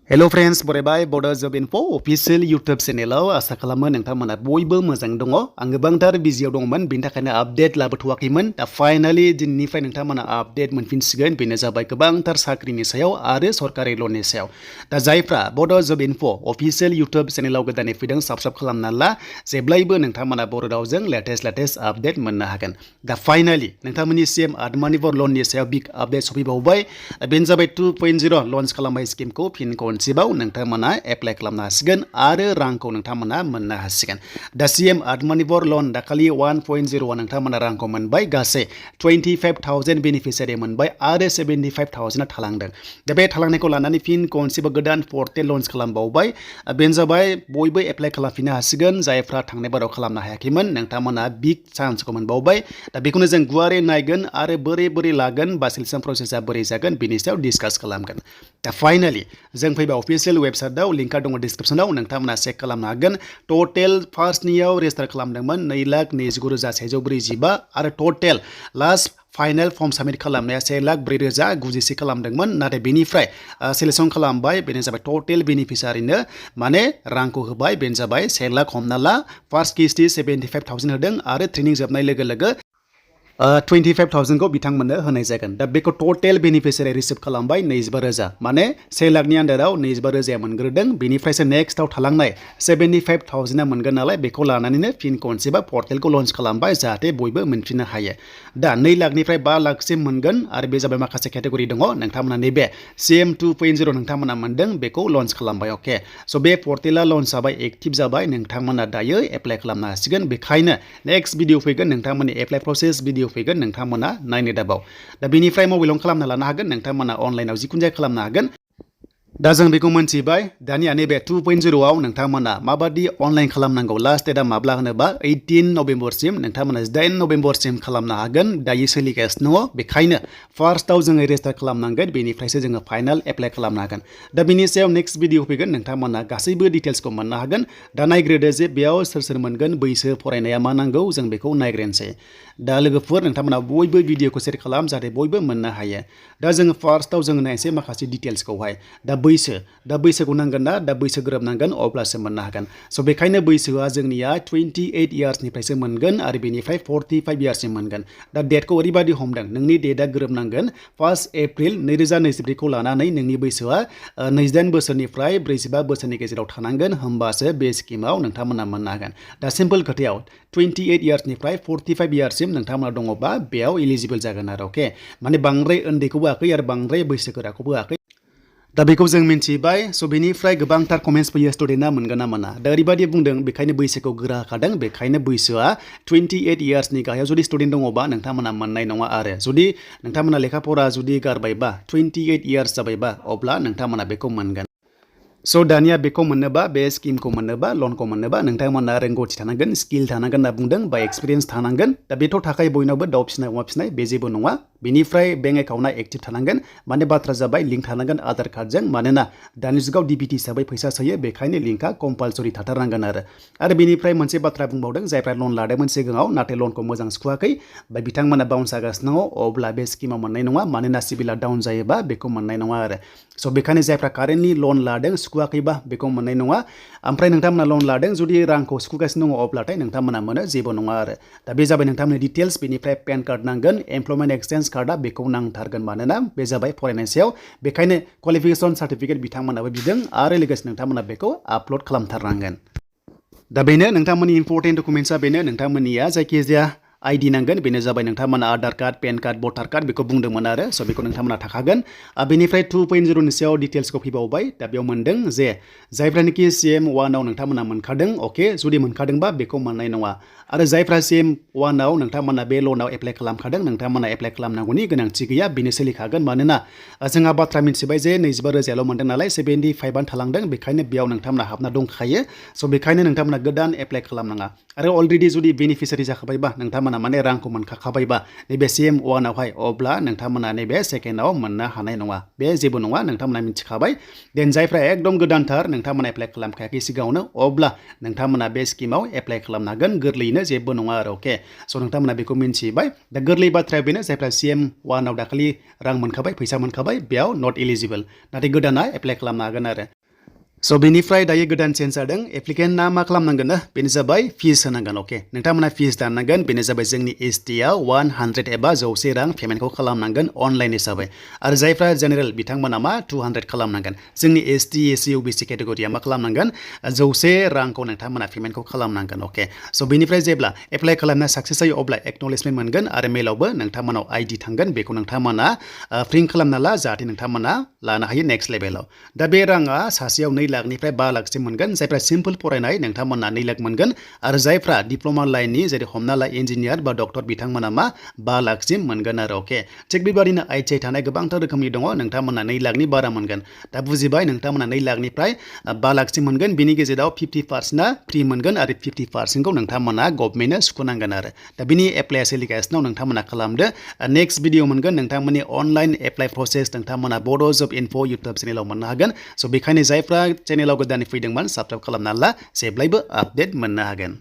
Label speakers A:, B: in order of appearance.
A: Hello friends, बरायबाय Bodo Job Info official YouTube channel आसा खालामो नोंथांमोना बयबो मोजां दङ आं गोबांथार बिजियाव दंमोन बिनि थाखायनो आपडेट लाबोथवाखैमोन दा फाइनाली दिननिफ्राय नोंथांमोना आपडेट मोनफिनसिगोन बेनो जाबाय गोबांथार साख्रिनि सायाव आरो सरकारि लननि सायाव दा जायफ्रा Bodo Job Info official YouTube channel गोदानै फैदों साबस्क्राइब खालामना ला जेब्लायबो नोंथांमोना बर' रावजों लेटेस्ट आपडेट मोननो हागोन दा फाइनाली नोंथांमोननिसिम आत्मनिर्भर लननि सायाव बिग आपडेट सफैबावबाय बेनो जाबाय 2.0 लन्च खालामनाय स्किमखौ फिन खनसेबाव नोंथांमोना एप्लाइ खालामनो हासिगोन आरो रांखौ नोंथांमोना मोननो हासिगोन दा सीएम आत्मनिर्भर लन दाखालि 1.0 नोंथांमोना रांखौ मोनबाय गासै 25,000 बेनिफिसियारि मोनबाय आरो 75,000 थालांदों दा बे थालांनायखौ लानानै फिन खनसेबो गोदान पर्टेल लन्च खालामबावबाय बेनो जाबाय बयबो एप्लाइ खालामफिननो हासिगोन जायफ्रा थांनाय बाराव खालामनो हायाखैमोन नोंथांमोना बिग चान्सखौ मोनबावबाय दा बेखौनो जों गुवारै नायगोन आरो बोरै लागोन बा सिलेक्शन प्रसेसा बोरै जागोन बेनि सायाव डिसकास खालामगोन दा फाइनाली जों फैबा अफिसियेल वेबसाइटआव लिंकआ दङ डिसक्रिप्शनाव नोंथांमोना चेक खालामनो हागोन टटेल फार्स्टनियाव रेजिस्टार खालामदोंमोन 2,29,945 आरो टटेल लास्ट फाइनल फर्म साबमिट खालामनाया 1,04,091 खालामदोंमोन नाथाय बेनिफ्राय सिलेक्शन खालामबाय बेनो जाबाय टटेल बेनिफिसियारिनो माने रांखौ होबाय बेनो जाबाय 1 लाख हमना ला फार्स्ट किस्ति 75,000 होदों आरो ट्रेनिं जोबनाय लोगो 25,000 को बिथांमोननो होनाय जागोन दा बेखौ टटेल बेनिफिसियारि रिसिभ खालामबाय 25,000 माने 1 लाखनि आन्दाराव 25,000 मोनग्रोदों बेनिफ्रायसो नेक्स्टआव थालांनाय 75,000 मोनगोन नालाय बेखौ लानानैनो फिन खनसेबा पर्टेलखौ लन्च खालामबाय जाहाथे बयबो मोनफिननो हायो दा 2 लाखनिफ्राय 5 लाखसिम मोनगोन आरो बे जाबाय माखासे केटेगरि दङ नोंथांमोना नैबे सीएम 2.0 नोंथांमोना मोनदों बेखौ लन्च खालामबाय अके स' बे पर्टेला लन्च जाबाय एक्टिभ जाबाय नोंथांमोना दायो एप्लाइ खालामनो हासिगोन बेखायनो नेक्स्ट भिडिअ फैगोन नोंथांमोननि एप्लाइ प्रसेस भिडिअ फैगोन नोंथांमोना नायनो दाबाव दा बेनिफ्राय मबाइलावनो खालामना लानो हागोन नोंथांमोना अनलाइनाव जिखुनु जाया खालामनो हागोन दा जों बेखौ मोनथिबाय दानिया नैबे 2.0 आव नोंथांमोना माबादि अनलाइन खालामनांगौ लास्ट डेटआ माब्ला होनोबा 18 नभेम्बरसिम नोंथांमोना 8 नभेम्बरसिम खालामनो हागोन दायो सोलिगासिनो दङ बेखायनो फार्स्टआव जोङो रेजिस्टार खालामनांगोन बेनिफ्रायसो जोङो फाइनाल एप्लाइ खालामनो हागोन दा बेनि सायाव नेक्स्ट भिडिअ फैगोन नोंथांमोना गासैबो डिटेल्सखौ मोननो हागोन दा नायग्रोदो जे बेयाव सोर मोनगोन बैसो फरायनाया मा नांगौ जों बेखौ नायग्रोनोसै दा लोगोफोर नोंथांमोना बयबो भिडिअखौ शेयार खालाम जाहाथे बयबो मोननो हायो दा जोङो फार्स्टआव जोङो नायनोसै माखासे डिटेल्सखौहाय दा बैसोखौ नांगोन ना दा बैसो गोरोबनांगोन अब्लासो मोननो हागोन स' बेखायनो बैसोआ जोंनिया 28 इयार्सनिफ्रायसो मोनगोन आरो बेनिफ्राय 45 इयार्ससिम मोनगोन दा डेटखौ ओरैबायदि हमदों नोंनि डेटआ गोरोबनांगोन 1 एप्रिल 2024 खौ लानानै नोंनि बैसोआ 28 बोसोरनिफ्राय 45 बोसोरनि गेजेराव थानांगोन होमबासो बे स्किमाव नोंथांमोना मोननो हागोन दा सिम्पल खोथायाव 28 इयार्सनिफ्राय 45 इयार्ससिम नोंथांमोना दङबा बेयाव इलिजिबल जागोन आरो अके माने बांद्राय उन्दैखौबो होआखै आरो बांद्राय बैसोगोराखौबो होआखै दा बेखौ जों मिन्थिबाय स' बेनिफ्राय गोबांथार कमेन्ट्स फैयो स्टुडेन्टआ मोनगोन ना मोना दा ओरैबायदि बुंदों बेखायनो बैसोखौ गोरा होखादों बेखायनो बैसोआ 28 इयार्सनि गाहायाव जुदि स्टुडेन्ट दङबा नोंथांमोना मोननाय नङा आरो जुदि नोंथांमोना लेखा फरा जुदि गारबायबा 28 इयार्स जाबायबा अब्ला नोंथांमोना बेखौ मोनगोन स' दानिया बेखौ मोननोबा बे स्किमखौ मोननोबा लनखौ मोननोबा नोंथांमोना रोंगौथि थानांगोन स्किल थानांगोन होनना बुंदों बा एक्सपिरियेन्स थानांगोन दा बेथ' थाखाय बयनावबो दाउ फिसिनाय अमा फिसिनाय बे जेबो नङा बेनिफ्राय बेंक एकाउन्टआ एक्टिभ थानांगोन माने बाथ्रा जाबाय लिंक थानांगोन आधार कार्डजों मानोना दानि जुगाव डिबिटि हिसाबै फैसा सोयो बेखायनो लिंकआ कम्पालसरि थाथारनांगोन आरो बेनिफ्राय मोनसे बाथ्रा बुंबावदों जायफ्रा लन लादोंमोन सिगाङाव नाथाय लनखौ मोजां सुखुवाखै बा बिथांमोना बाउन्स जागासिनो दङ अब्ला बे स्किमाव मोननाय नङा मानोना सिबिला डाउन जायोबा बेखौ मोननाय नङा आरो स' बेखायनो जायफ्रा कारेन्टलि लन लादों सुखुवाखैबा बेखौ मोननाय नङा ओमफ्राय नोंथांमोना लन लादों जुदि रांखौ सुखुगासिनो दङ अब्लाथाय नोंथांमोना मोनो जेबो नङा आरो दा बे जाबाय नोंथांमोननि डिटेल्स बेनिफ्राय पेन कार्ड नांगोन एमप्लयमेन्ट एक्सचेन्ज कार्डआ बेखौ नांथारगोन मानोना बे जाबाय फरायनायनि सायाव बेखायनो क्वालिफिकेशन सार्टिफिकेट बिथांमोनाबो बिदों आरो लोगोसे नोंथांमोना बेखौ आपल'ड खालामथारनांगोन दा बेनो नोंथांमोननि इम्परटेन्ट डकुमेन्ट्सआ बेनो नोंथांमोननिया जायखिजाया आइडि नांगोन बेनो जाबाय नोंथांमोना आधार कार्ड पेन कार्ड भटार कार्ड बेखौ बुंदोंमोन आरो स' बेखौ नोंथांमोना थाखागोन बेनिफ्राय 2.0 नि सायाव डिटेल्सखौ फैबावबाय दा बेयाव मोनदों जे जायफ्रानोखि CM 1 आव नोंथांमोना मोनखादों अके जुदि मोनखादोंबा बेखौ मोननाय नङा आरो जायफ्रा CM 1 आव नोंथांमोना बे लनाव एप्लाइ खालामखादों नोंथांमोना एप्लाइ खालामनांगौनि गोनांथि गैया बेनो सोलिखागोन मानोना जोंहा बाथ्रा मिन्थिबाय जे 25,000 मोनदों नालाय 75 थालांदों बेखायनो बेयाव नोंथांमोना हाबना दंखायो स' बेखायनो नोंथांमोना गोदान एप्लाइ खालामनाङा आरो अलरेडि जुदि बेनिफिसियारि जाखाबायबा नोंथांमोना नोंथांमोना माने रांखौ मोनखाखाबायबा नैबे CM 1 आवहाय अब्ला नोंथांमोना नैबे सेकेन्डआव मोननो हानाय नङा बे जेबो नङा नोंथांमोना मिथिखाबाय देन जायफ्रा एकदम गोदानथार नोंथांमोना एप्लाइ खालामखायाखै सिगाङावनो अब्ला नोंथांमोना बे स्किमाव एप्लाइ खालामनो हागोन गोरलैयैनो जेबो नङा आरो अके स' नोंथांमोना बेखौ मिन्थिबाय दा गोरलै बाथ्राया बेनो जायफ्रा CM 1 आव दाखालि रां मोनखाबाय फैसा मोनखाबाय बेयाव नट एलिजिबल नाथाय गोदाना एप्लाइ खालामनो हागोन आरो स' बेनिफ्राय दायो गोदान चेन्ज जादों एप्लिकेन्टआ मा खालामनांगोन ना बेनो जाबाय फिस होनांगोन अके नोंथांमोना फिस दाननांगोन बेनो जाबाय जोंनि STआव 100 एबा 100 रां पेमेन्टखौ खालामनांगोन अनलाइन हिसाबै आरो जायफ्रा जेनेरेल बिथांमोना मा 200 खालामनांगोन जोंनि ST SC OBC केटेगरिया मा खालामनांगोन 100 रांखौ नोंथांमोना पेमेन्टखौ खालामनांगोन अके स' बेनिफ्राय जेब्ला एप्लाइ खालामनाया साक्सेस जायो अब्ला एक्न'लेजमेन्ट मोनगोन आरो मेलावबो नोंथांमोनाव ID थांगोन बेखौ नोंथांमोना प्रिन्ट खालामना ला जाहाथे नोंथांमोना लानो हायो नेक्स्ट लेभेलाव दा बे राङा सासेयाव 2 लाखनिफ्राय 5 लाखसिम मोनगोन जायफ्रा सिम्पल फरायनाय नोंथांमोना 2 लाख मोनगोन आरो जायफ्रा डिप्ल'मा लाइननि जेरै हमना ला इन्जिनियार बा डक्टर बिथांमोना मा 5 लाखसिम मोनगोन आरो अके थिग बेबादिनो ITI थानाय गोबांथार रोखोमनि दङ नोंथांमोना 2 लाखनि बारा मोनगोन दा बुजिबाय नोंथांमोना 2 लाखनिफ्राय 5 लाखसिम मोनगोन बिनि गेजेराव 50%आ फ्रि मोनगोन आरो 50%खौ नोंथांमोना गभर्नमेन्टनो सुख'नांगोन आरो दा बिनि एप्लाइआ सोलिगासिनो नोंथांमोना खालामदो नेक्स्ट भिडिअ मोनगोन नोंथांमोननि अनलाइन एप्लाइ प्रसेस नोंथांमोना बड' जब इनफो इउटुब चेनेलाव मोननो हागोन स' बेखायनो जायफ्रा चेनेलाव गोदानै फैदोंमोन साबस्क्राइब खालामना ला जेब्लायबो आपडेट मोननो हागोन